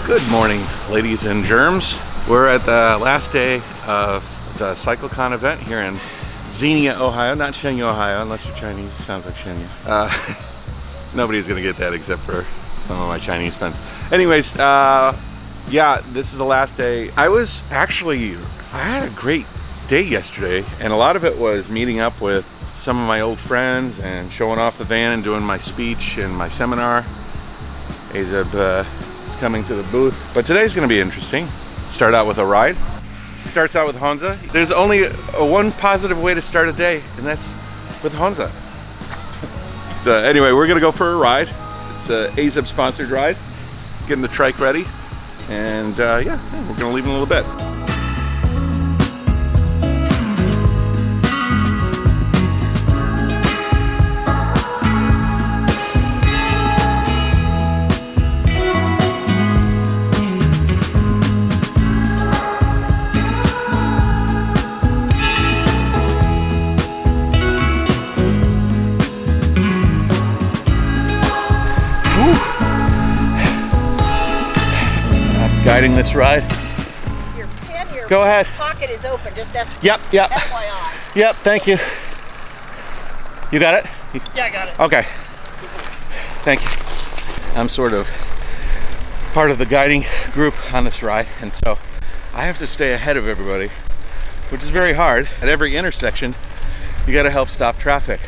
Good morning, ladies and germs. We're at the last day of the CycleCon event here in Xenia, Ohio. Not Xenia, Ohio, unless you're Chinese. It sounds like Xenia. Nobody's gonna get that except for some of my Chinese friends. Anyways, yeah, this is the last day. I had a great day yesterday, and a lot of it was meeting up with some of my old friends and showing off the van and doing my speech and my seminar. Azeb is coming to the booth, but today's going to be interesting. Start out with a ride. Starts out with Honza. There's only one positive way to start a day, and that's with Honza. So anyway, we're going to go for a ride. It's a Azeb sponsored ride. Getting the trike ready, and yeah, we're going to leave in a little bit. Guiding this ride. Your pen, your Go ahead. Pocket is open. Just Yep. FYI. Yep. Thank you. You got it? Yeah, I got it. Okay. Thank you. I'm sort of part of the guiding group on this ride, and so I have to stay ahead of everybody, which is very hard. At every intersection, you got to help stop traffic.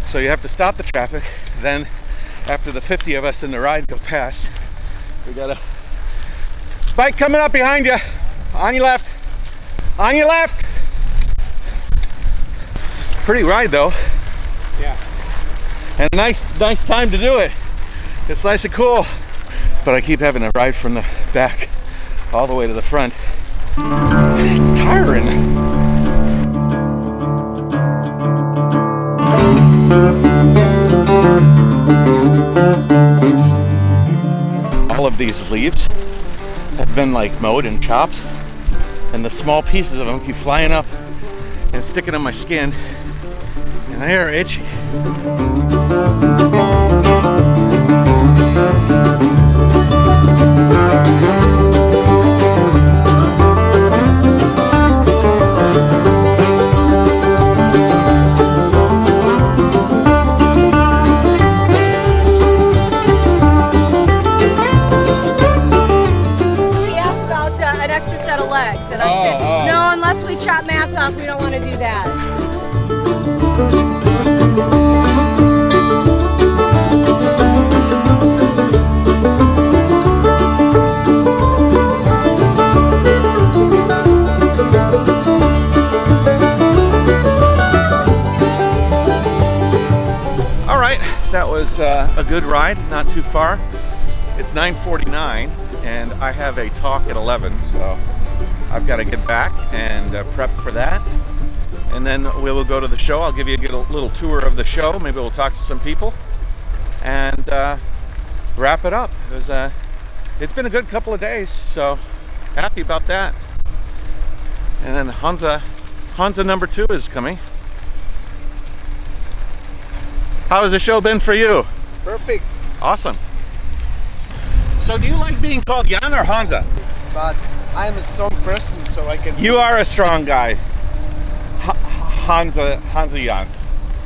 So you have to stop the traffic. Then, after the 50 of us in the ride go past, we gotta. Bike coming up behind you. On your left. On your left. Pretty ride though. Yeah. And a nice time to do it. It's nice and cool. But I keep having to ride from the back all the way to the front. And it's tiring. All of these leaves have been like mowed and chopped, and the small pieces of them keep flying up and sticking on my skin, and they are itchy. And I said, no, unless we chop mats off, we don't want to do that. All right, that was a good ride, not too far. It's 9:49, and I have a talk at 11, so I've got to get back and prep for that, and then we will go to the show. I'll give you a little tour of the show. Maybe we'll talk to some people and wrap it up. It's been a good couple of days, so happy about that. And then Honza number 2 is coming. How has the show been for you? Perfect. Awesome. So do you like being called Jan or Honza? But I'm a strong person, so I can. You are a strong guy. Honza Jan.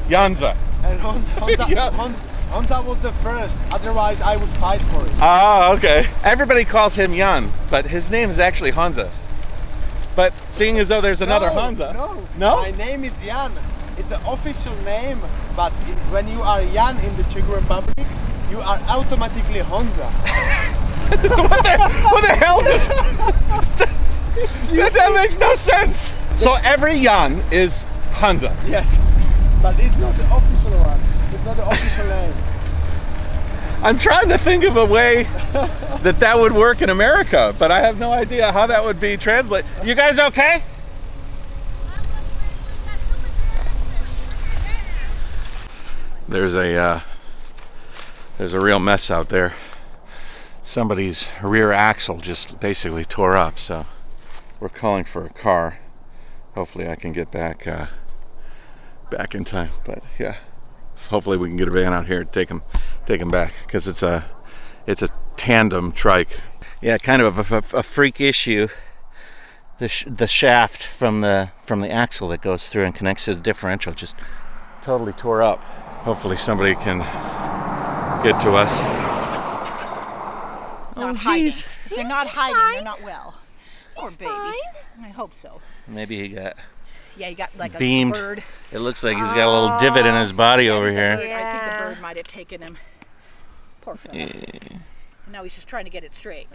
Janza. And Honza was the first. Otherwise, I would fight for it. Ah, okay. Everybody calls him Jan, but his name is actually Honza. But seeing as though there's another Honza. No. My name is Jan. It's an official name, but when you are Jan in the Czech Republic, you are automatically Honza. What the hell is that? Makes no sense. So every Jan is Honza. Yes, but it's not the official one. It's not the official name. I'm trying to think of a way that would work in America, but I have no idea how that would be translated. You guys okay? There's a real mess out there. Somebody's rear axle just basically tore up, so we're calling for a car. Hopefully I can get back in time, but yeah, so hopefully we can get a van out here to take him back, because it's a tandem trike. Yeah, kind of a freak issue. The shaft from the axle that goes through and connects to the differential just totally tore up. Hopefully somebody can get to us. Not hiding. They're not hiding. They're not well. Poor baby. I hope so. Maybe he got he got like beamed. a bird. It looks like he's got a little divot in his body over here. I think the bird might have taken him. Poor fella. Now he's just trying to get it straight.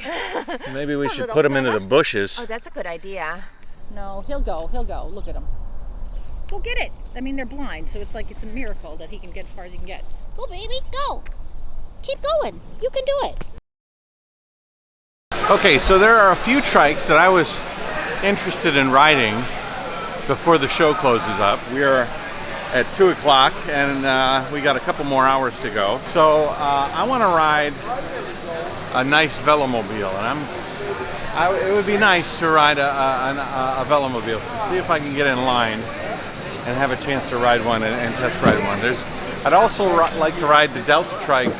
Maybe we should put him into the bushes. Oh, that's a good idea. No, he'll go. Look at him. Go get it. I mean, they're blind, so it's like it's a miracle that he can get as far as he can get. Go, baby, go. Keep going. You can do it. Okay, so there are a few trikes that I was interested in riding before the show closes up. We are at 2 o'clock and we got a couple more hours to go. So I want to ride a nice velomobile, and it would be nice to ride a velomobile. So see if I can get in line and have a chance to ride one and test ride one. I'd also like to ride the Delta trike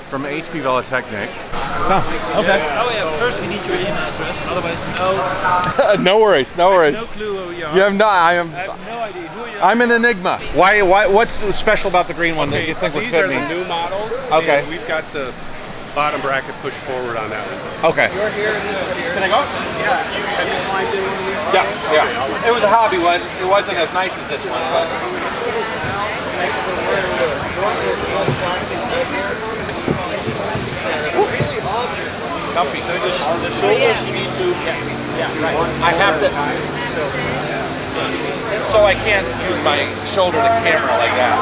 from HP Velotechnik. Oh, okay. Oh yeah, first we need your email address, otherwise No worries, no worries. no clue who you are. You have no, I have no idea who you are. I'm an enigma. Why, what's special about the green one that you think would These fit are me? the new models. Okay. And we've got the bottom bracket pushed forward on that one. Okay. You're here and this is here. Can I go? Yeah. Have you climbed in one of these? Yeah. It was a hobby one. It wasn't as nice as this one, but. Comfy. So the shoulders you need to. Yeah, right. I have to. So I can't use my shoulder to camera like that.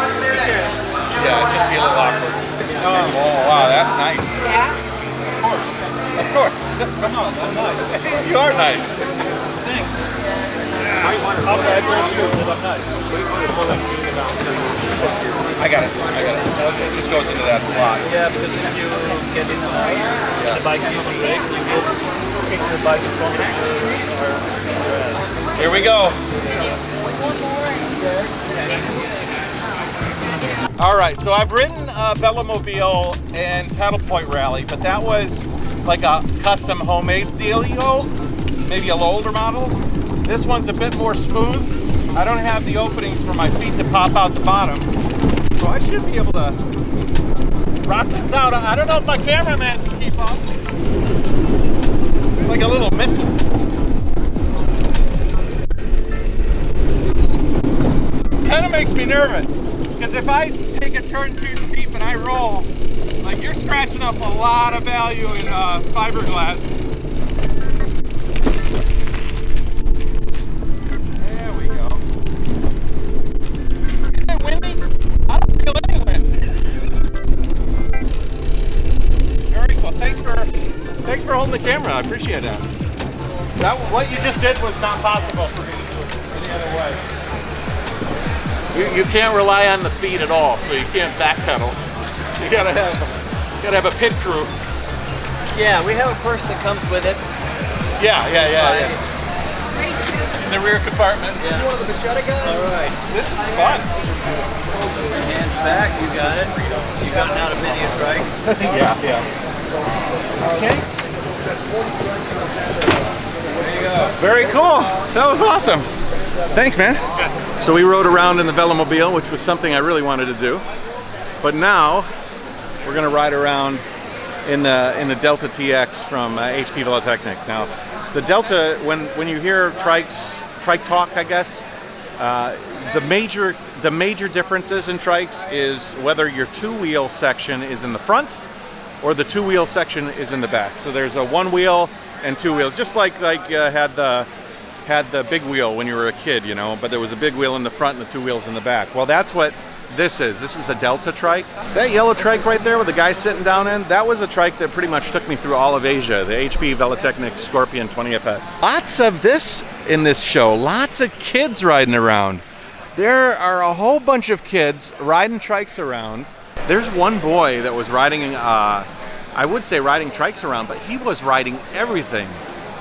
Yeah, it's just be a little awkward. Oh, wow, that's nice. Yeah? Of course. Come on, I'm nice. You are nice. Thanks. After I told you that I'm nice. I got it. Okay, it just goes into that slot. Yeah, because if you get in the bike, the bike's on the brake, you will kick the bike in front of your ass. Here we go. All right, so I've ridden a velomobile and paddle point rally, but that was like a custom homemade dealio, maybe a little older model. This one's a bit more smooth. I don't have the openings for my feet to pop out the bottom, so I should be able to rock this out. I don't know if my cameraman can keep up. It's like a little missile. Kind of makes me nervous, because if I take a turn too steep and I roll, like you're scratching up a lot of value in fiberglass. There we go. Is it windy? I don't feel any wind. Very cool. Thanks for holding the camera. I appreciate that. What you just did was not possible for me to do any other way. You can't rely on the feet at all, so you can't backpedal. You gotta have a pit crew. Yeah, we have a purse that comes with it. Yeah. In the rear compartment. Yeah. You want the machete guy? All right. This is fun. Hands back, you got it. You got out a mini trike. Yeah. Okay. There you go. Very cool. That was awesome. Thanks, man. So we rode around in the velomobile, which was something I really wanted to do. But now we're going to ride around in the Delta TX from HP Velotechnik. Now, the Delta, when you hear trike talk, I guess, the major differences in trikes is whether your two-wheel section is in the front or the two-wheel section is in the back. So there's a one wheel and two wheels, just like you had the big wheel when you were a kid, you know, but there was a big wheel in the front and the two wheels in the back. Well, that's what this is. This is a Delta trike. That yellow trike right there with the guy sitting down in, that was a trike that pretty much took me through all of Asia, the HP Velotechnik Scorpion 20FS. Lots of this in this show, lots of kids riding around. There are a whole bunch of kids riding trikes around. There's one boy that was riding, I would say riding trikes around, but he was riding everything.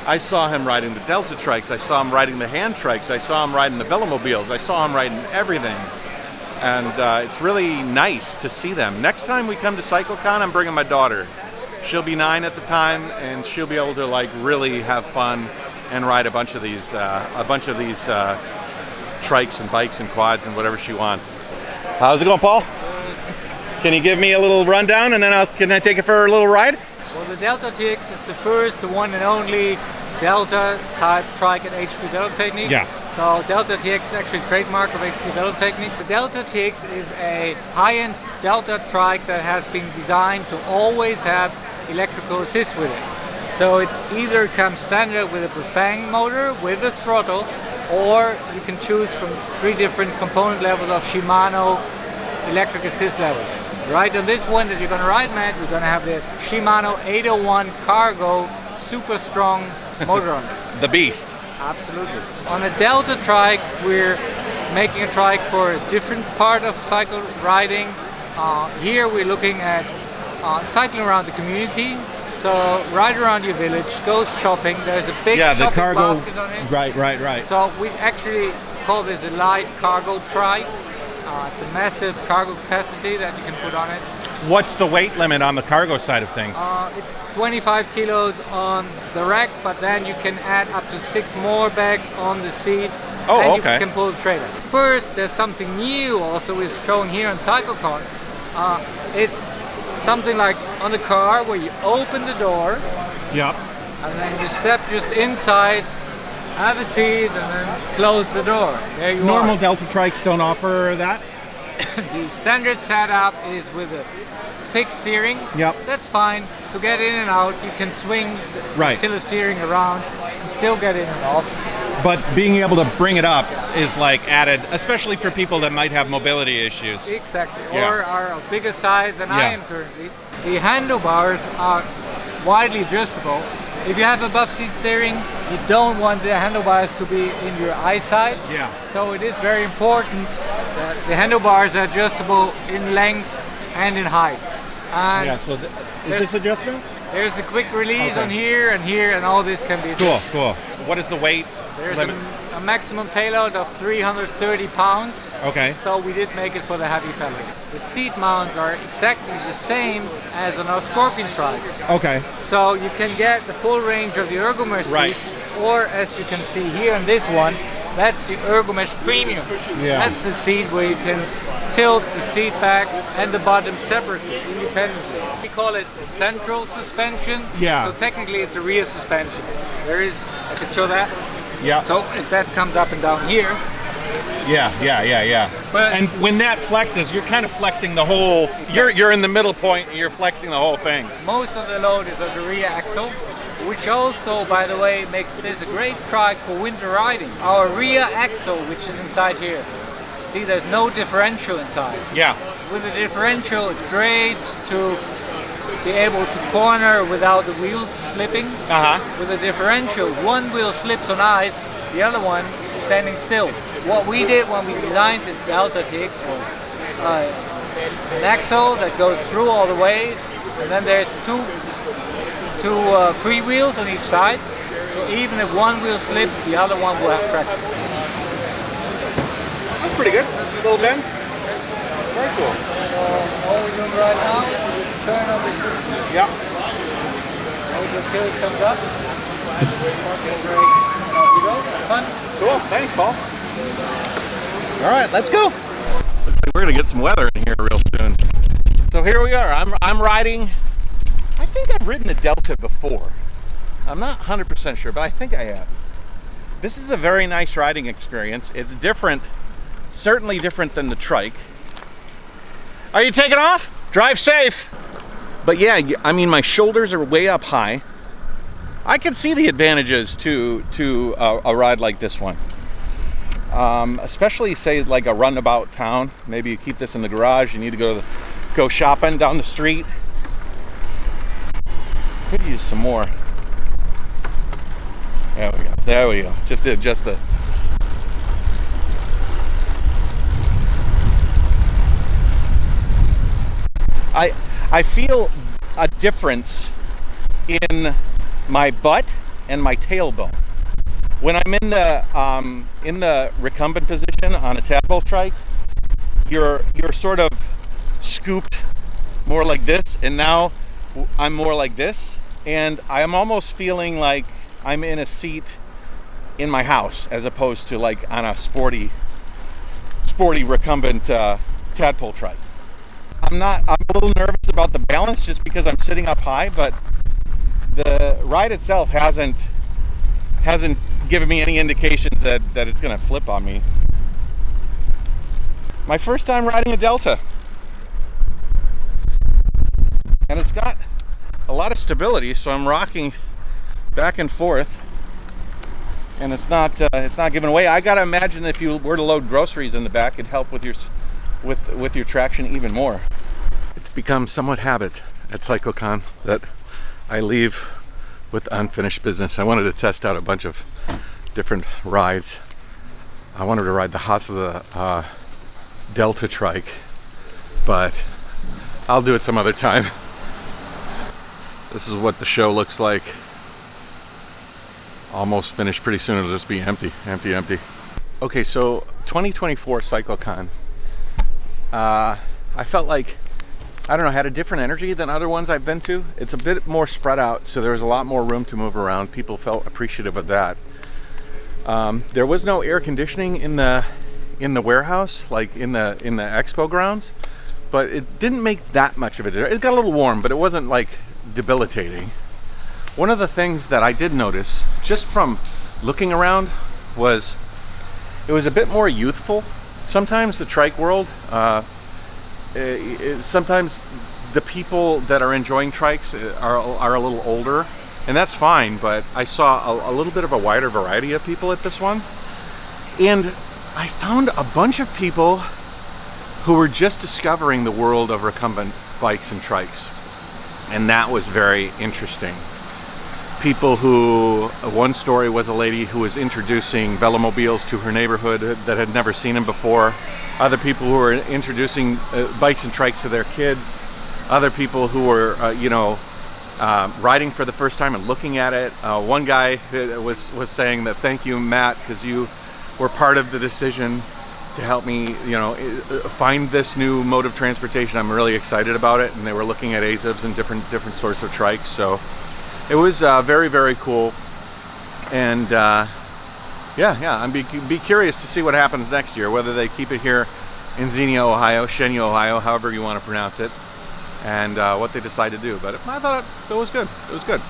I saw him riding the Delta trikes, I saw him riding the hand trikes, I saw him riding the velomobiles, I saw him riding everything. And it's really nice to see them. Next time we come to CycleCon, I'm bringing my daughter. She'll be 9 at the time, and she'll be able to like really have fun and ride a bunch of these trikes and bikes and quads and whatever she wants. How's it going, Paul? Can you give me a little rundown, and then can I take it for a little ride? Well, the Delta TX is the first, the one and only Delta type trike at HP Velotechnik. Yeah. So Delta TX is actually trademark of HP Velotechnik. The Delta TX is a high-end Delta trike that has been designed to always have electrical assist with it. So it either comes standard with a Bafang motor with a throttle, or you can choose from 3 different component levels of Shimano electric assist levels. Right on this one that you're going to ride, Matt, we're going to have the Shimano 801 Cargo super strong motor on it. The beast. Absolutely. On a Delta trike, we're making a trike for a different part of cycle riding. Here we're looking at cycling around the community. So ride around your village, go shopping. There's a big shopping basket on it. Right. So we actually call this a light cargo trike. It's a massive cargo capacity that you can put on it. What's the weight limit on the cargo side of things? It's 25 kilos on the rack, but then you can add up to 6 more bags on the seat. Oh, and okay. You can pull the trailer. First, there's something new also is shown here on CycleCon. It's something like on the car where you open the door. Yep. And then you step just inside, have a seat, and then close the door. There you are. Normal Delta trikes don't offer that? The standard setup is with a fixed steering. Yep. That's fine. To get in and out, you can swing the tiller steering around and still get in and off. But being able to bring it up is like added, especially for people that might have mobility issues. Exactly. Yeah. Or are of bigger size than I am currently. The handlebars are widely adjustable. If you have above seat steering, you don't want the handlebars to be in your eyesight. Yeah. So it is very important that the handlebars are adjustable in length and in height. And Yeah, so is this adjustable? there's a quick release on here, and all this can be adjusted. Cool. What is the weight There's limit? a maximum payload of 330 pounds. Okay. So we did make it for the heavy fellas. The seat mounts are exactly the same as on our Scorpion trikes. Okay. So you can get the full range of the Ergomesh Right. seats, or as you can see here on this one, that's the Ergomesh Premium. Yeah. That's the seat where you can tilt the seat back and the bottom separately, independently. We call it a central suspension. Yeah. So technically it's a rear suspension. There is, I can show that. Yeah. So if that comes up and down here, Yeah. But- And when that flexes, you're kind of flexing the whole. You're in the middle point, and you're flexing the whole thing. most of the load is on the rear axle, which also, by the way, makes this a great trike for winter riding. Our rear axle, which is inside here, see, there's no differential inside. Yeah. With the differential, it's great to be able to corner without the wheels slipping. With the differential, one wheel slips on ice, the other one is standing still. What we did when we designed the Delta TX was an axle that goes through all the way, and then there's two free wheels on each side. So even if one wheel slips, the other one will have traction. That's pretty good. Little bend. Very cool. So all we're doing right now is turn on the system. Yeah. Hold until it comes up. Park and brake. And off you go. Have fun. Cool. Thanks, Paul. All right, let's go. Looks like we're gonna get some weather in here real soon. So here we are. I'm riding. I think I've ridden a Delta before. I'm not 100% sure, but I think I have. This is a very nice riding experience. It's different, certainly different than the trike. Are you taking off? Drive safe. But yeah, I mean, my shoulders are way up high. I can see the advantages to a ride like this one. Especially say like a runabout town. Maybe you keep this in the garage. You need to go shopping down the street. Could use some more. There we go. There we go. Just the. I feel a difference in my butt and my tailbone. When I'm in the recumbent position on a tadpole trike, you're sort of scooped more like this, and now I'm more like this, and I'm almost feeling like I'm in a seat in my house as opposed to like on a sporty recumbent tadpole trike. I'm a little nervous about the balance just because I'm sitting up high, but the ride itself hasn't given me any indications that it's gonna flip on me. My first time riding a Delta, and it's got a lot of stability, so I'm rocking back and forth, and it's not giving away. I gotta imagine if you were to load groceries in the back, it'd help with your traction even more. It's become somewhat habit at CycleCon that I leave with unfinished business. I wanted to test out a bunch of different rides. I wanted to ride the Hasa Delta trike, but I'll do it some other time. This is what the show looks like. Almost finished. Pretty soon it'll just be empty. Okay, so 2024 CycleCon. I felt like, I don't know, had a different energy than other ones I've been to. It's a bit more spread out, so there was a lot more room to move around. People felt appreciative of that. There was no air conditioning in the warehouse, like in the expo grounds, but it didn't make that much of it. It got a little warm, but it wasn't like debilitating. One of the things that I did notice just from looking around was it was a bit more youthful. Sometimes the trike world, sometimes the people that are enjoying trikes are a little older, and that's fine, but I saw a little bit of a wider variety of people at this one, and I found a bunch of people who were just discovering the world of recumbent bikes and trikes, and that was very interesting. People who, one story was a lady who was introducing velomobiles to her neighborhood that had never seen them before. Other people who were introducing bikes and trikes to their kids. Other people who were, riding for the first time and looking at it. One guy was saying that, thank you, Matt, because you were part of the decision to help me, find this new mode of transportation. I'm really excited about it. And they were looking at AZIBs and different sorts of trikes. So it was very, very cool. And I'm be curious to see what happens next year, whether they keep it here in Xenia, Ohio, however you want to pronounce it, and what they decide to do. But I thought it was good. It was good.